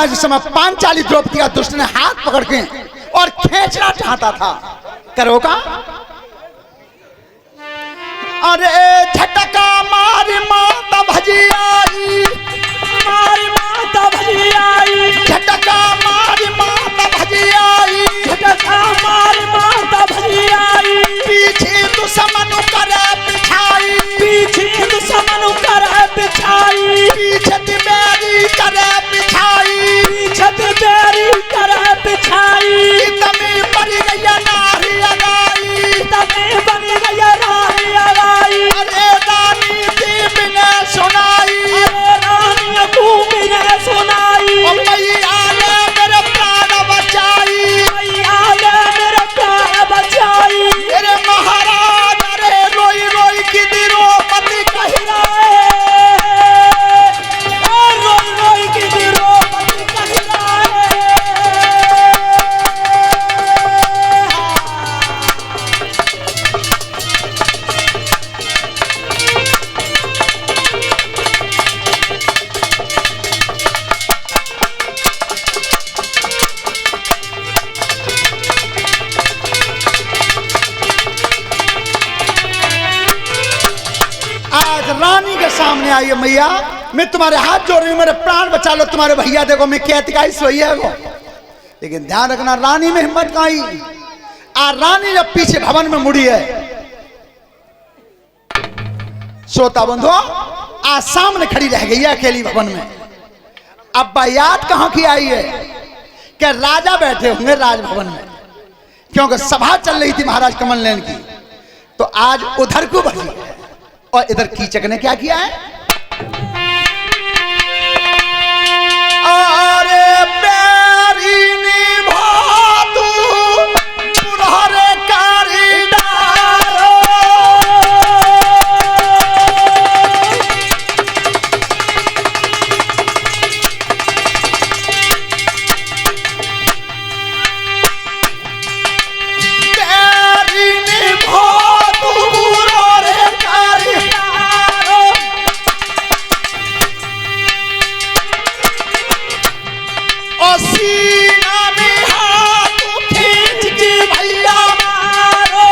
महाराज इस समय पांचाली द्रौपदी का दुष्ट ने हाथ पकड़ के और खींचना चाहता था। करोगा? अरे झटका मारी माता भजी आई, मारी माता भजी आई, झटका मारी माता भजी आई, झटका मारी माता भजी आई। पीछे दुश्मन करे पिछाई, पीछे दुश्मन करे पिछाई, पीछे बेरी करे पिछाई, पीछे बेरी करे पिछाई। तमी पड़ी गई नारी अगाई, तमी बनी गई नारी अगाई। अरे रानी देव ने सुनाई, अरे रानी भूमि ने सुनाई। मैया ने मेरे प्राण बचाई, मैया ने मेरे प्राण बचाई। मेरे महाराज अरे रोई रोई की द्रौपदी कही रोई रोई की द्रौपदी कही आज रानी के सामने आई है। मैया मैं तुम्हारे हाथ जोड़ रही हूँ, मेरे प्राण बचा लो। तुम्हारे भैया देखो मैं क्या तिकाई सोई है वो, लेकिन ध्यान रखना रानी में हिम्मत कहाँ आई। रानी जब पीछे भवन में मुड़ी है, श्रोता बंधु आज सामने खड़ी रह गई है अकेली भवन में। अब याद कहाँ की आई है कि राजा बैठे होंगे राजभवन में, क्योंकि सभा चल रही थी महाराज कमल नयन की। तो आज उधर को बढ़ी है और इधर कीचक ने क्या किया है? अरे प्यारी निभातू पुरहरे कारीडारो, प्यारी निभातू पुरहरे कारीडारो। और सीना में हाथ खींच के भैया मारो,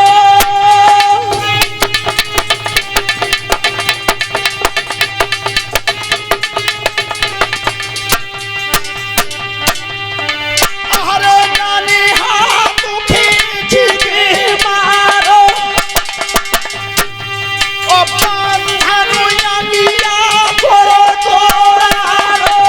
अरे नानी हाथ खींच के मारो। और बंधनु यंगिया तोड़ो तोड़ारो।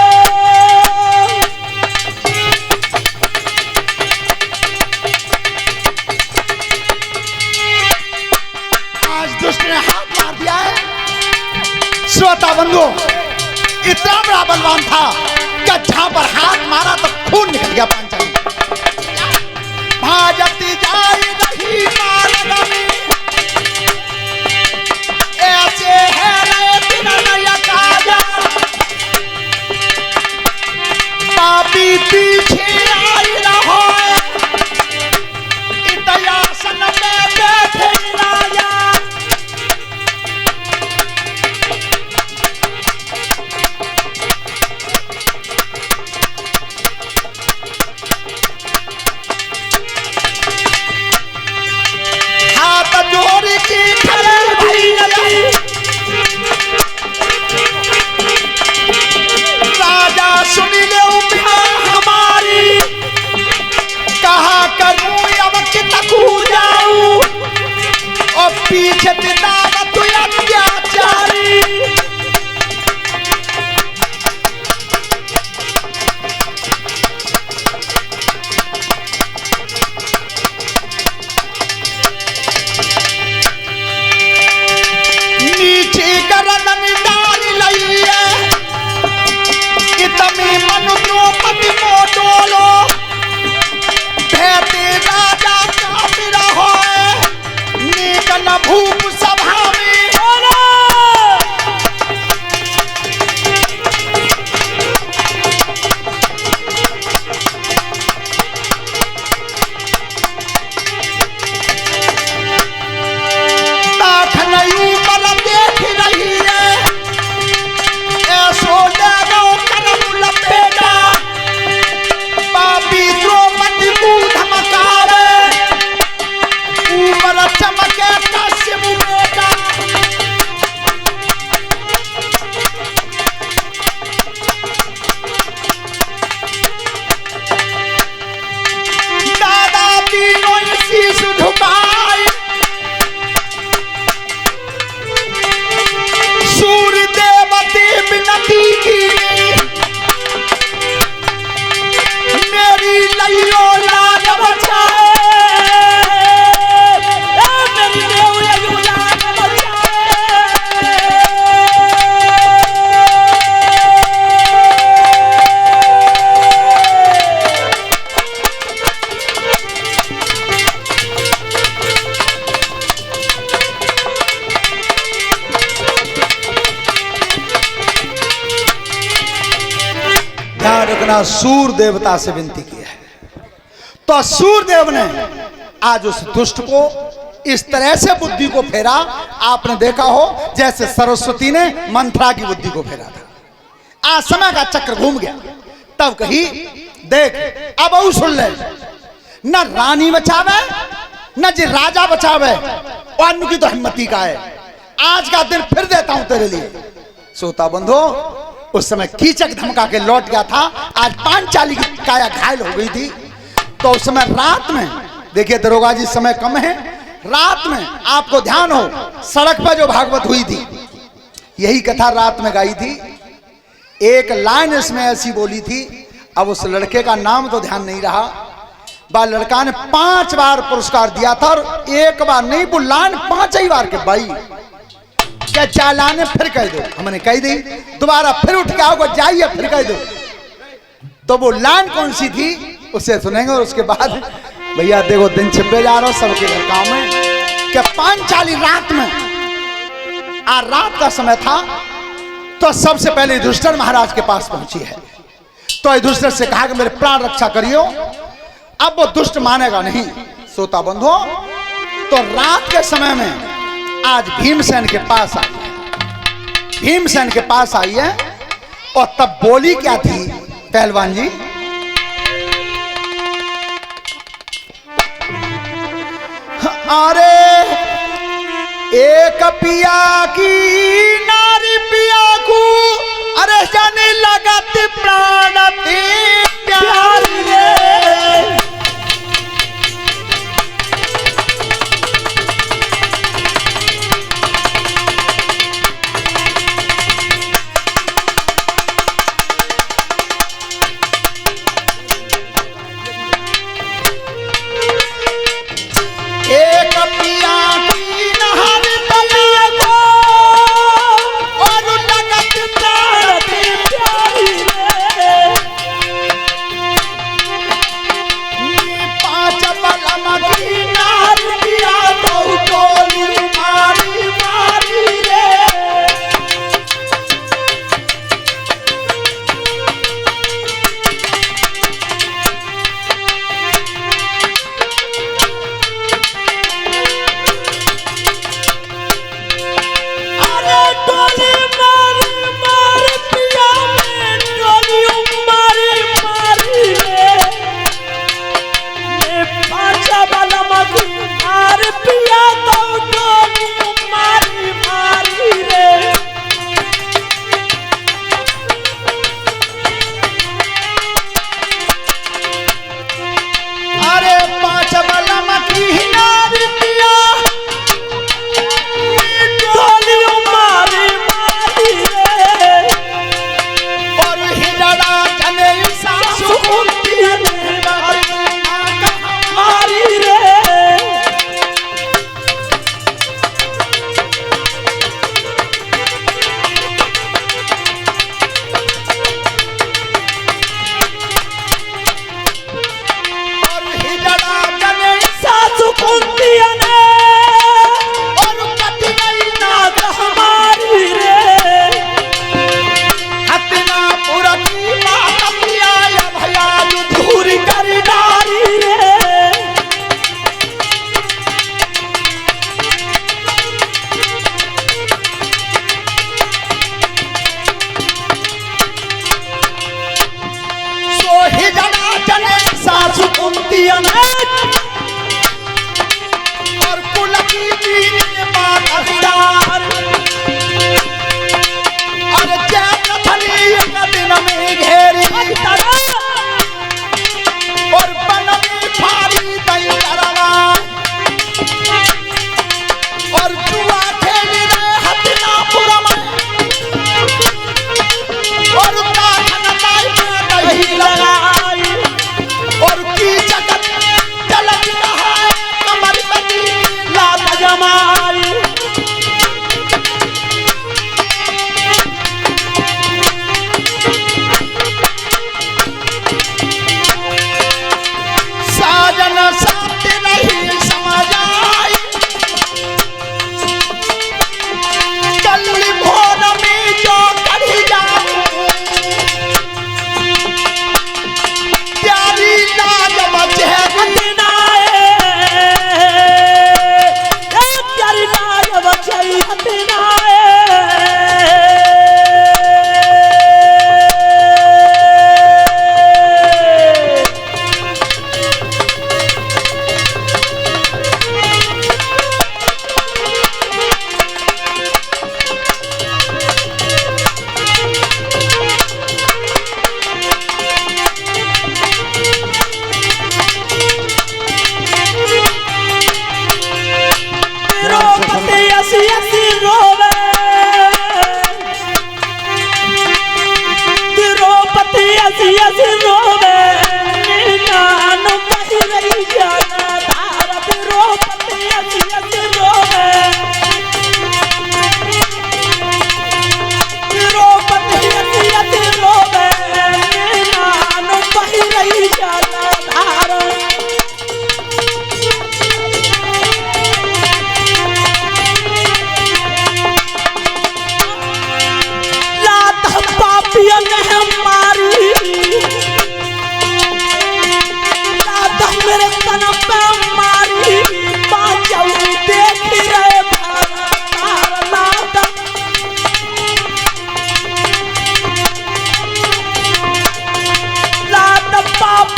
आज दुष्ट ने हाथ मार दिया है। श्रोता बंधु इतना बड़ा बलवान था कि जहां पर हाथ मारा तो खून निकल गया पांचाली। भाजती जाए नहीं मार्ग में, ऐसे है रे दिन नया काजा। पापी पीछे आई रहो, इतिहासन में बैठे राजा। हाथ जोड़ के खड़े भैया, राजा सुन ले बिना हमारी। अपना सूर्य देवता से विनती की है। तो सूर्य देव ने आज उस दुष्ट को इस तरह से बुद्धि को फेरा, आपने देखा हो जैसे सरस्वती ने मंथरा की बुद्धि को फेरा था। आज समय का चक्र घूम गया। तब कही देख अब और सुन ले, न रानी बचावे न जी राजा बचावे, और की तो हिम्मती का है। आज का दिन फिर देता हूं तेरे लिए। सोता बंधो उस समय कीचक धमका के लौट गया था। आज पांचाली की काया घायल हो गई थी। तो उस समय रात में देखिए दरोगा जी समय कम है, रात में आपको ध्यान हो सड़क पर जो भागवत हुई थी यही कथा रात में गाई थी। एक लाइन इसमें ऐसी बोली थी, अब उस लड़के का नाम तो ध्यान नहीं रहा, बा लड़का ने 5 बार पुरस्कार दिया था और एक बार नहीं वो लाइन 5 ही बार के भाई क्या चालाने फिर कह दो, हमने कह दी दोबारा फिर उठ के आओगे जाइए फिर कह दो। तो वो लाइन कौन सी थी उसे सुनेंगे और उसके बाद भैया देखो दिन छिपे जा रहा हो सबके घर काम में क्या पांचाली रात में रात का समय था। तो सबसे पहले युधिष्ठिर महाराज के पास पहुंची है। तो युधिष्ठिर से कहा कि मेरे प्राण रक्षा करियो। अब वो दुष्ट मानेगा नहीं। सोता बंधो तो रात के समय में आज भीमसेन के पास आई है। भीमसेन के पास आई है और तब बोली क्या थी पहलवान जी, अरे एक पिया की नारी पिया को अरे जाने लगत प्राण प्यार रे। एक पिया की नहर पिया को और लगत प्राण प्यारी रे। 5 बलम की नहर पिया तो गोली मारी मारी रे। और कुल की दीन बात हजान और जैन थली एक दिन में घेरी और बनमी फाड़ी दई करवा और जुआ खेली रे हथिनापुर में और काठन लाई में दही लगाई और की जगत चलत रहा कमर बदी लात जमाई।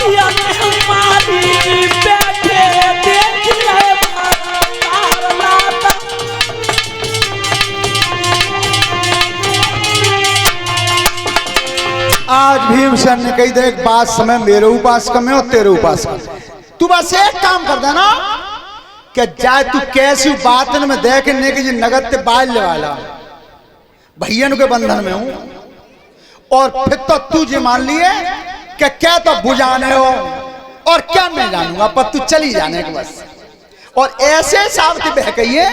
द्रौपदिया ने मारी बैठे देख ले आज भीमसेन ने कही देख बात समय मेरे उपास कम है और तेरे उपास कम है। तू बस एक काम कर देना कि जाए तू कैसी बात में देखने की नगद ते बाल वाला भैयन के बंधन में हूं और फिर तो तू जी मान लिए कि क्या तो बुझाने हो और क्या मैं जानूंगा पर तू चली जाने के बस। और ऐसे सावती बह गई है,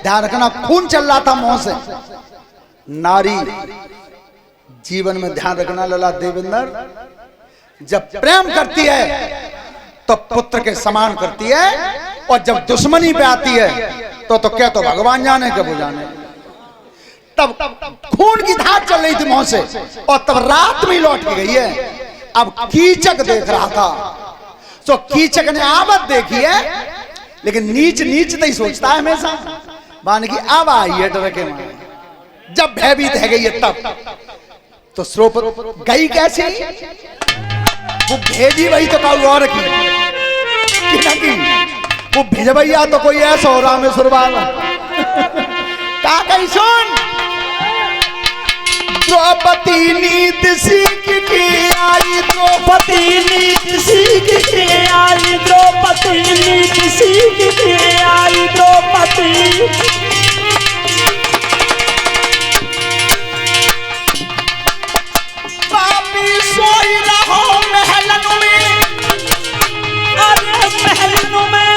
ध्यान रखना खून चल रहा था मुंह से। नारी जीवन में ध्यान रखना लला देवेंद्र, जब प्रेम करती है तो पुत्र के समान करती है और जब दुश्मनी पे आती है तो क्या तो भगवान जाने के बुझाने। तब खून की धार चल रही थी मुंह से और तब रात में लौट के गई है। अब कीचक देख रहा था तो कीचक ने आवत देखी है, लेकिन नीच नीच तो ही सोचता है हमेशा। मान की अब आई है डर के मारे, जब भयभीत है गई है तब तो स्रोप गई कैसी, वो भेजी वही तो काऊ और की ना की वो भिजवैया तो कोई ऐसा हो रहा में सुरबाल का कही सुन। द्रौपदी नीत सीख के आई, द्रौपदी नीत सीख के आई, द्रौपदी नीत सीख के आई, द्रौपदी पापी सोई रहो महलन में, अरे महलन में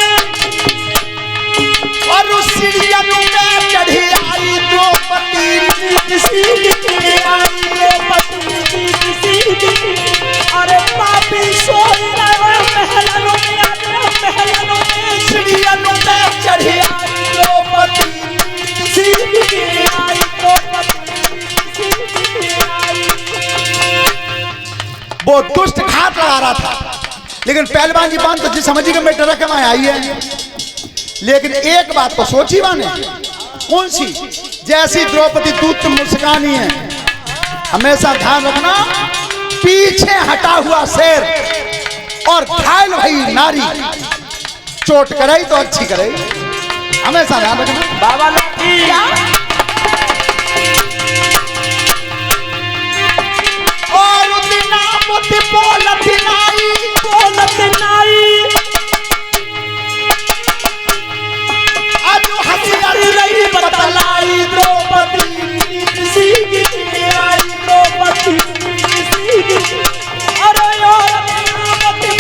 और उस सीढ़ियन में चढ़ी आई द्रौपदी नीत सीख के आई, द्रौपदी नीत सीख के। अरे पापी सोई रहो महलन में, अरे महलन में सीढ़ियन में चढ़ी आई, द्रौपदी नीत सीख के आई, द्रौपदी नीत सीख के आई। वो दुष्ट घात लगा रहा था, लेकिन पहलवान जी बात तो जी समझी के मैं डर के मैं आई है। लेकिन एक बात तो सोची माने, कौन सी? जैसी द्रौपदी दूत मुस्कानी है, हमेशा ध्यान रखना पीछे हटा हुआ शेर और घायल भई नारी, चोट करे तो अच्छी करे, हमेशा ध्यान रखना। बाबा लोग बोलत नाई, बोलत नाई, आज हंसी रही बतलाई, द्रौपदी नीत सीख के आई, द्रौपदी नीत सीख के। अरे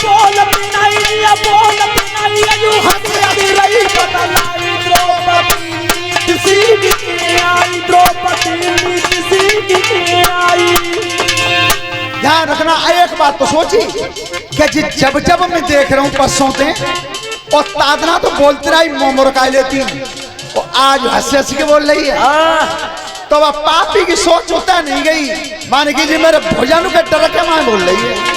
बोलत नाई, बोलत नाई, हंसी रही बतलाई, द्रौपदी नीत सीख के आई, द्रौपदी नीत सीख के आई। ध्यान रखना एक बात तो सोची कि जब जब मैं देख रहा हूं पसों से और तादना तो बोलती रही मोमरकाई लेती और आज हंसी हंसी के बोल रही है। तो वह पापी की सोच होता नहीं गई, मान की जी मेरे भोजन के डर के मां बोल रही है।